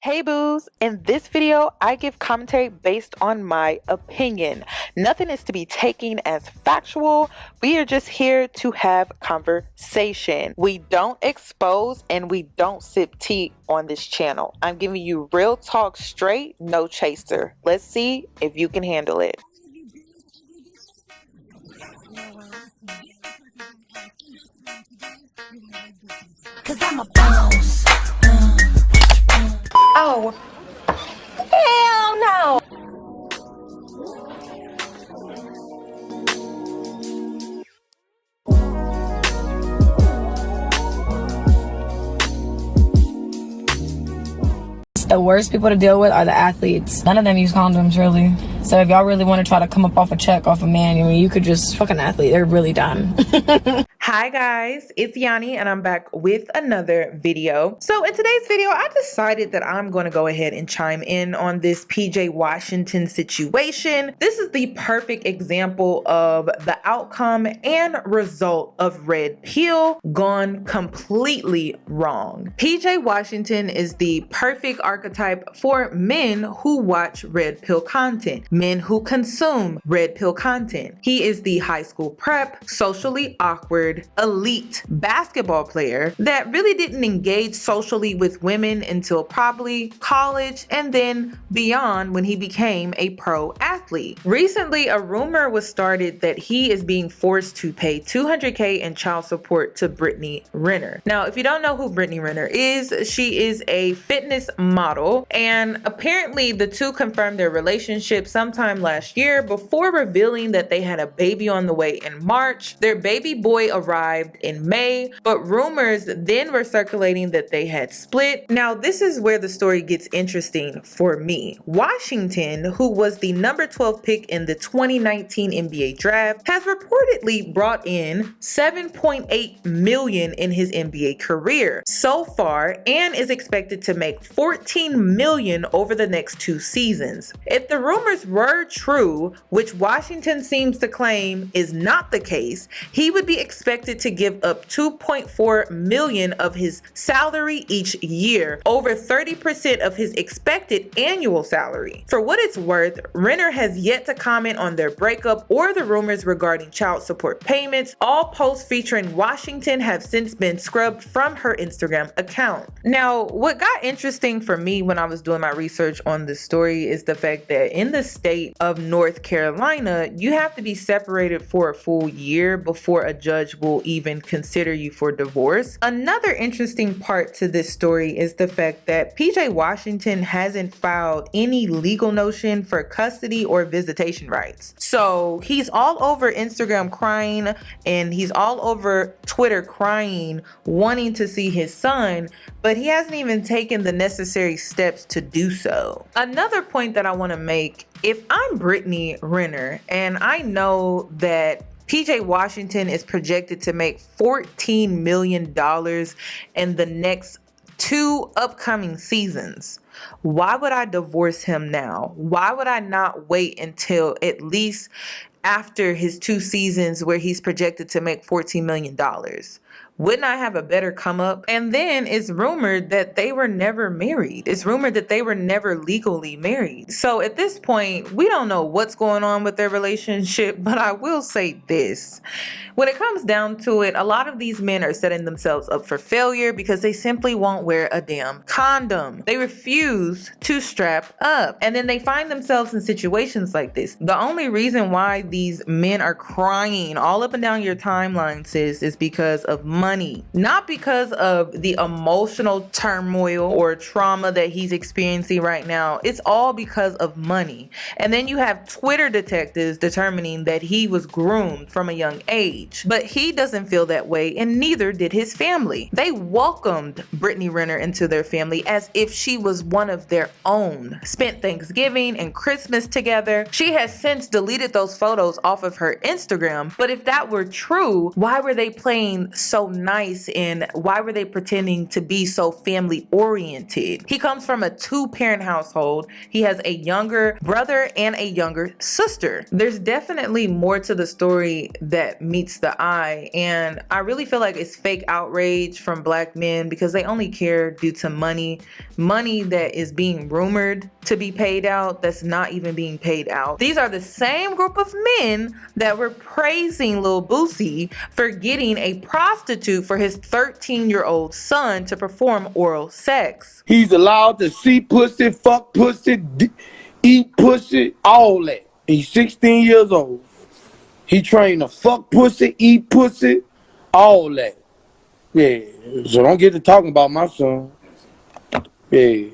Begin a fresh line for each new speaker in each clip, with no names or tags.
Hey boos, in this video, I give commentary based on my opinion. Nothing is to be taken as factual. We are just here to have conversation. We don't expose and we don't sip tea on this channel. I'm giving you real talk straight, no chaser. Let's see if you can handle it.
Cause I'm a boss. Oh, hell no. The worst people to deal with are the athletes. None of them use condoms, really. So if y'all really want to try to come up off a check off a man, I mean, you could just fuck an athlete. They're really dumb.
Hi guys, it's Yoni and I'm back with another video. So in today's video, I decided that I'm going to go ahead and chime in on this PJ Washington situation. This is the perfect example of the outcome and result of Red Pill gone completely wrong. PJ Washington is the perfect archetype for men who watch Red Pill content, men who consume Red Pill content. He is the high school prep, socially awkward, elite basketball player that really didn't engage socially with women until probably college and then beyond when he became a pro athlete. Recently, a rumor was started that he is being forced to pay $200K in child support to Brittany Renner. Now, if you don't know who Brittany Renner is, she is a fitness model, and apparently the two confirmed their relationship sometime last year before revealing that they had a baby on the way in March. Their baby boy arrived in May, but rumors then were circulating that they had split. Now, this is where the story gets interesting for me. Washington, who was the number 12 pick in the 2019 NBA draft, has reportedly brought in $7.8 million in his NBA career so far and is expected to make $14 million over the next 2 seasons. If the rumors were true, which Washington seems to claim is not the case, he would be expected to give up $2.4 million of his salary each year, over 30% of his expected annual salary. For what it's worth, Renner has yet to comment on their breakup or the rumors regarding child support payments. All posts featuring Washington have since been scrubbed from her Instagram account. Now, what got interesting for me when I was doing my research on this story is the fact that in the state of North Carolina, you have to be separated for a full year before a judge will even consider you for divorce. Another interesting part to this story is the fact that PJ Washington hasn't filed any legal notion for custody or visitation rights. So he's all over Instagram crying and he's all over Twitter crying, wanting to see his son, but he hasn't even taken the necessary steps to do so. Another point that I want to make, if I'm Brittany Renner and I know that PJ Washington is projected to make $14 million in the next 2 upcoming seasons, why would I divorce him now? Why would I not wait until at least after his 2 seasons where he's projected to make $14 million? Wouldn't I have a better come up? And then it's rumored that they were never married. It's rumored that they were never legally married. So at this point, we don't know what's going on with their relationship, but I will say this. When it comes down to it, a lot of these men are setting themselves up for failure because they simply won't wear a damn condom. They refuse to strap up. And then they find themselves in situations like this. The only reason why these men are crying all up and down your timeline, sis, is because of money, not because of the emotional turmoil or trauma that he's experiencing right now. It's all because of money. And then you have Twitter detectives determining that he was groomed from a young age, but he doesn't feel that way, and neither did his family. They welcomed Brittany Renner into their family as if she was one of their own, spent Thanksgiving and Christmas together. She has since deleted those photos off of her Instagram, but if that were true, why were they playing so nice, and why were they pretending to be so family oriented? He comes from a 2-parent household. He has a younger brother and a younger sister. There's definitely more to the story that meets the eye, and I really feel like it's fake outrage from Black men because they only care due to money that is being rumored to be paid out, that's not even being paid out. These are the same group of men that were praising Lil Boosie for getting a prostitute for his 13-year-old son to perform oral sex.
He's allowed to see pussy, fuck pussy, eat pussy, all that. He's 16 years old. He trained to fuck pussy, eat pussy, all that. Yeah, so don't get to talking about my son. Yeah.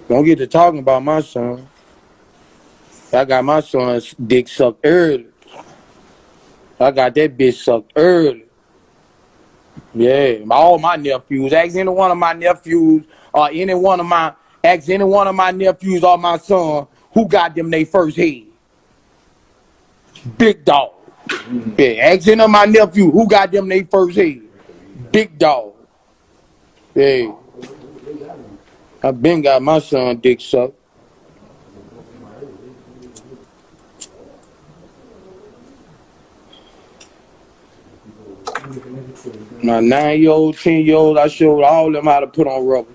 Don't get to talking about my son. I got my son's dick sucked early. I got that bitch sucked early. Yeah, all my nephews. Ask any one of my nephews or ask any one of my nephews or my son who got them they first head. Big dog. Yeah, ask any of my nephew who got them they first head. Big dog. Yeah. I been got my son dick sucked. My 9-year-old, 10-year-old, I showed all them how to put on rubber.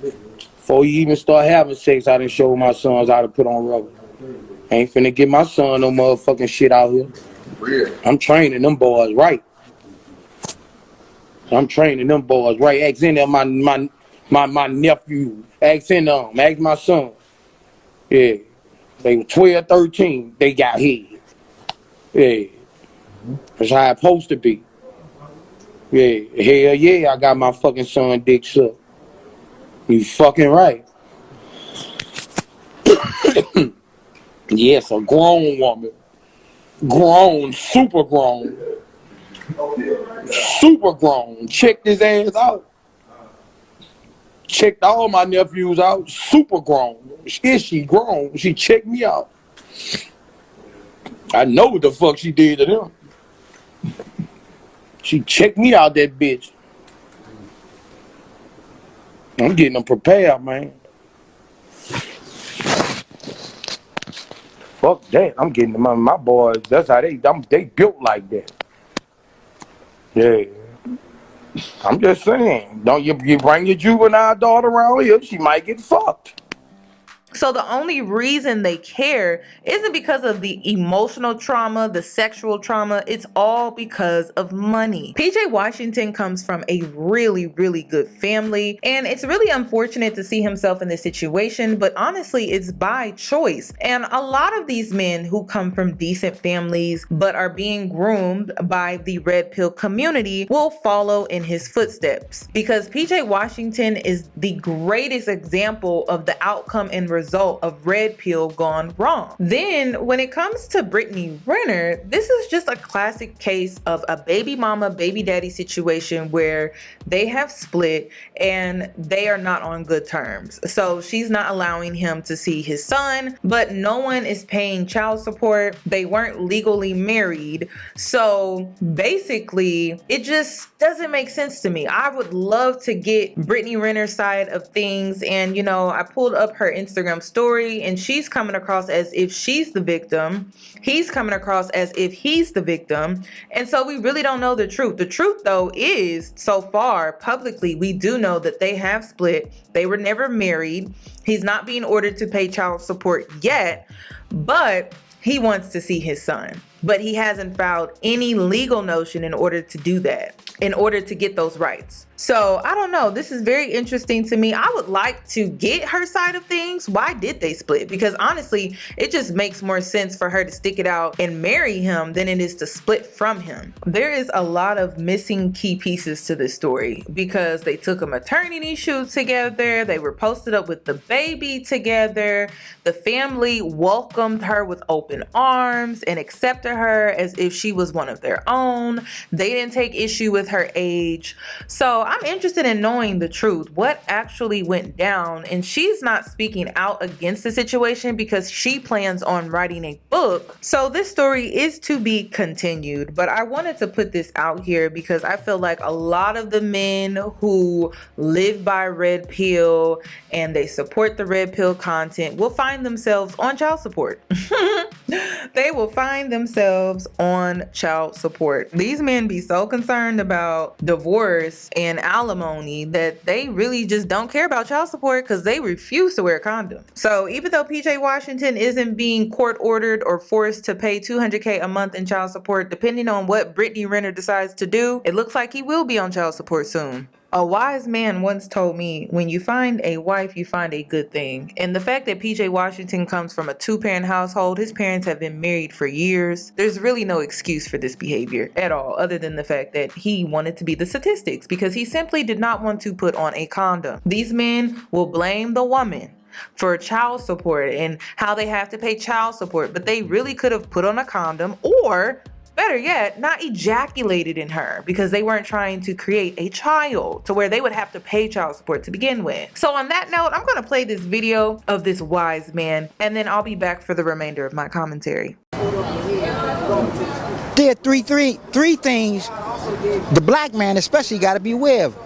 Before you even start having sex, I done showed my sons how to put on rubber. Ain't finna get my son no motherfucking shit out here. I'm training them boys right. I'm training them boys right. Ask any of my nephew. Ask any of them. Ask my son. Yeah. They were 12, 13. They got head. Yeah. That's how it's supposed to be. Yeah. Hell yeah, I got my fucking son dick sucked. You fucking right. Yes, a grown woman. Grown, super grown. Super grown. Checked his ass out. Checked all my nephews out. Super grown. Is she grown? She checked me out. I know what the fuck she did to them. She checked me out, that bitch. I'm getting them prepared, man. Fuck that. I'm getting them. My boys, that's how they built like that. Yeah. I'm just saying, don't you bring your juvenile daughter around here, she might get fucked.
So the only reason they care isn't because of the emotional trauma, the sexual trauma. It's all because of money. PJ Washington comes from a really, really good family, and it's really unfortunate to see himself in this situation, but honestly, it's by choice. And a lot of these men who come from decent families but are being groomed by the red pill community will follow in his footsteps, because PJ Washington is the greatest example of the outcome and result of red pill gone wrong. Then when it comes to Brittany Renner, this is just a classic case of a baby mama, baby daddy situation where they have split and they are not on good terms. So she's not allowing him to see his son, but no one is paying child support. They weren't legally married. So basically, it just doesn't make sense to me. I would love to get Brittany Renner's side of things. And, you know, I pulled up her Instagram story and she's coming across as if she's the victim. He's coming across as if he's the victim. And so we really don't know the truth. The truth, though, is so far publicly, we do know that they have split. They were never married. He's not being ordered to pay child support yet, but he wants to see his son. But he hasn't filed any legal notion in order to do that, in order to get those rights. So I don't know. This is very interesting to me. I would like to get her side of things. Why did they split? Because honestly, it just makes more sense for her to stick it out and marry him than it is to split from him. There is a lot of missing key pieces to this story because they took a maternity shoot together. They were posted up with the baby together. The family welcomed her with open arms and accepted to her as if she was one of their own. They didn't take issue with her age. So I'm interested in knowing the truth. What actually went down? And she's not speaking out against the situation because she plans on writing a book. So this story is to be continued. But I wanted to put this out here because I feel like a lot of the men who live by red pill and they support the red pill content will find themselves on child support. They will find themselves on child support. These men be so concerned about divorce and alimony that they really just don't care about child support because they refuse to wear a condom. So even though PJ Washington isn't being court ordered or forced to pay $200K a month in child support, depending on what Brittany Renner decides to do, it looks like he will be on child support soon. A wise man once told me, when you find a wife, you find a good thing. And the fact that PJ Washington comes from a two-parent household, his parents have been married for years, there's really no excuse for this behavior at all, other than the fact that he wanted to be the statistics because he simply did not want to put on a condom. These men will blame the woman for child support and how they have to pay child support, but they really could have put on a condom, or better yet, not ejaculated in her, because they weren't trying to create a child to where they would have to pay child support to begin with. So on that note, I'm going to play this video of this wise man, and then I'll be back for the remainder of my commentary.
There are three things the black man especially got to be aware of: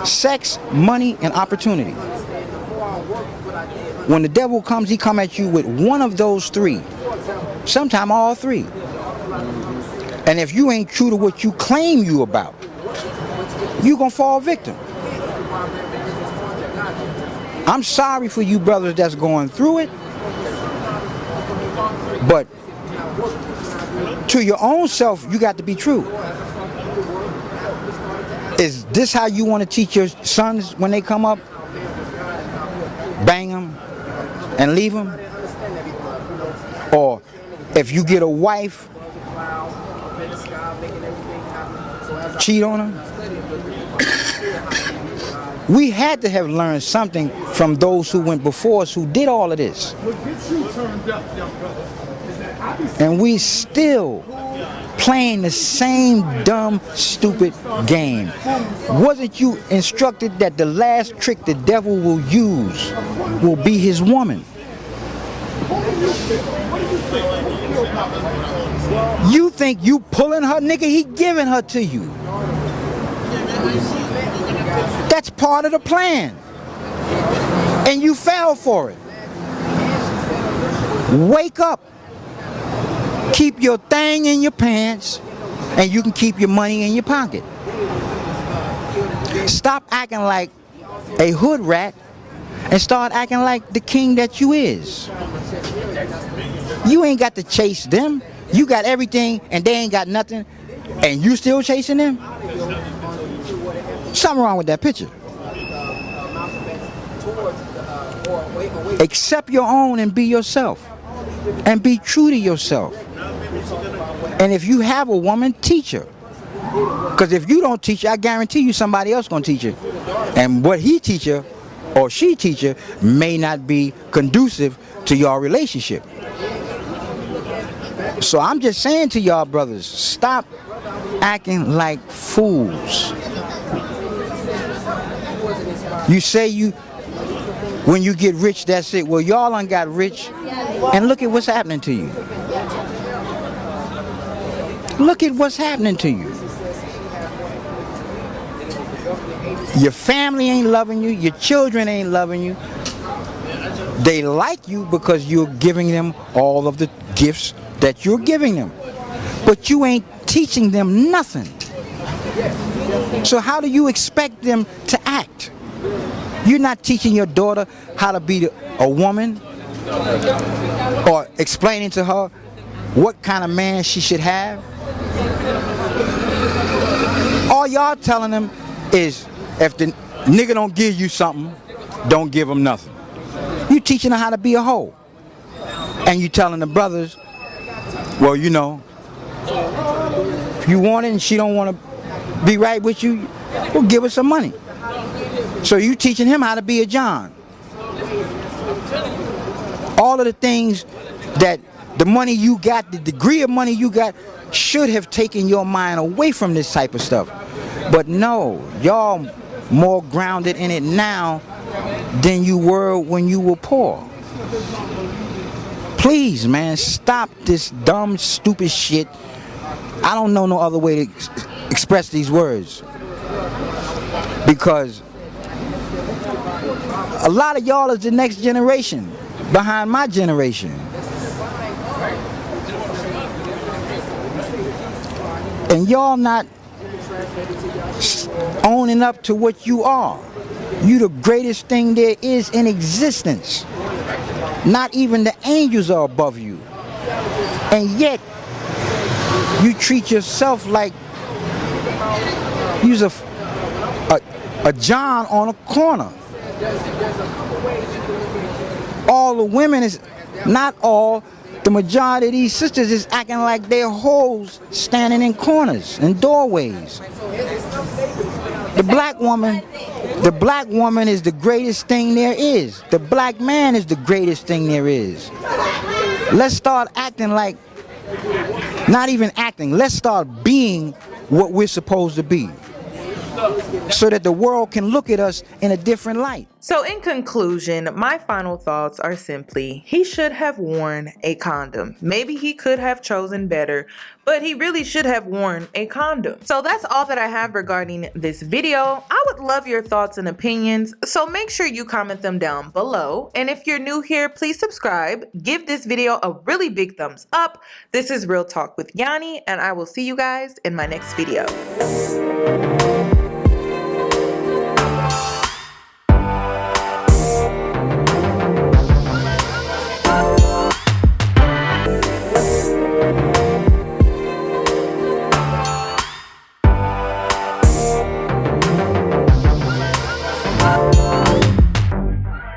sex, money, and opportunity. When the devil comes, he come at you with one of those three, sometime all three. And if you ain't true to what you claim you about, you gonna fall victim. I'm sorry for you brothers that's going through it, but to your own self, you got to be true. Is this how you want to teach your sons when they come up? Bang them and leave them? Or if you get a wife, cheat on them? We had to have learned something from those who went before us who did all of this. And we still playing the same dumb, stupid game. Wasn't you instructed that the last trick the devil will use will be his woman? You think you pulling her, nigga? He giving her to you. That's part of the plan. And you fell for it. Wake up. Keep your thing in your pants, and you can keep your money in your pocket. Stop acting like a hood rat and start acting like the king that you is. You ain't got to chase them. You got everything and they ain't got nothing, and you still chasing them? Something wrong with that picture. Accept your own and be yourself. And be true to yourself. And if you have a woman, teach her. Because if you don't teach her, I guarantee you somebody else gonna teach her. And what he teach her or she teach her may not be conducive to your relationship. So I'm just saying to y'all brothers, stop acting like fools. You say when you get rich, that's it. Well, y'all done got rich, and look at what's happening to you. Look at what's happening to you. Your family ain't loving you. Your children ain't loving you. They like you because you're giving them all of the gifts that you're giving them. But you ain't teaching them nothing. So how do you expect them to act? You're not teaching your daughter how to be a woman, or explaining to her what kind of man she should have. All y'all telling them is, if the nigga don't give you something, don't give him nothing. You teaching her how to be a hoe. And you telling the brothers, well, you know, if you want it and she don't want to be right with you, well, give her some money. So you teaching him how to be a John. All of the things that The money you got, the degree of money you got, should have taken your mind away from this type of stuff. But no, y'all more grounded in it now than you were when you were poor. Please, man, stop this dumb, stupid shit. I don't know no other way to express these words. Because a lot of y'all is the next generation behind my generation. And y'all not owning up to what you are. You the greatest thing there is in existence. Not even the angels are above you. And yet, you treat yourself like you're a John on a corner. All the women is, not all, the majority of these sisters is acting like they're hoes standing in corners and doorways. The black woman is the greatest thing there is. The black man is the greatest thing there is. Let's start acting like, not even acting, let's start being what we're supposed to be, so that the world can look at us in a different light.
So in conclusion, my final thoughts are simply, he should have worn a condom. Maybe he could have chosen better, but he really should have worn a condom. So that's all that I have regarding this video. I would love your thoughts and opinions, so make sure you comment them down below. And if you're new here, please subscribe. Give this video a really big thumbs up. This is Real Talk with Yoni, and I will see you guys in my next video.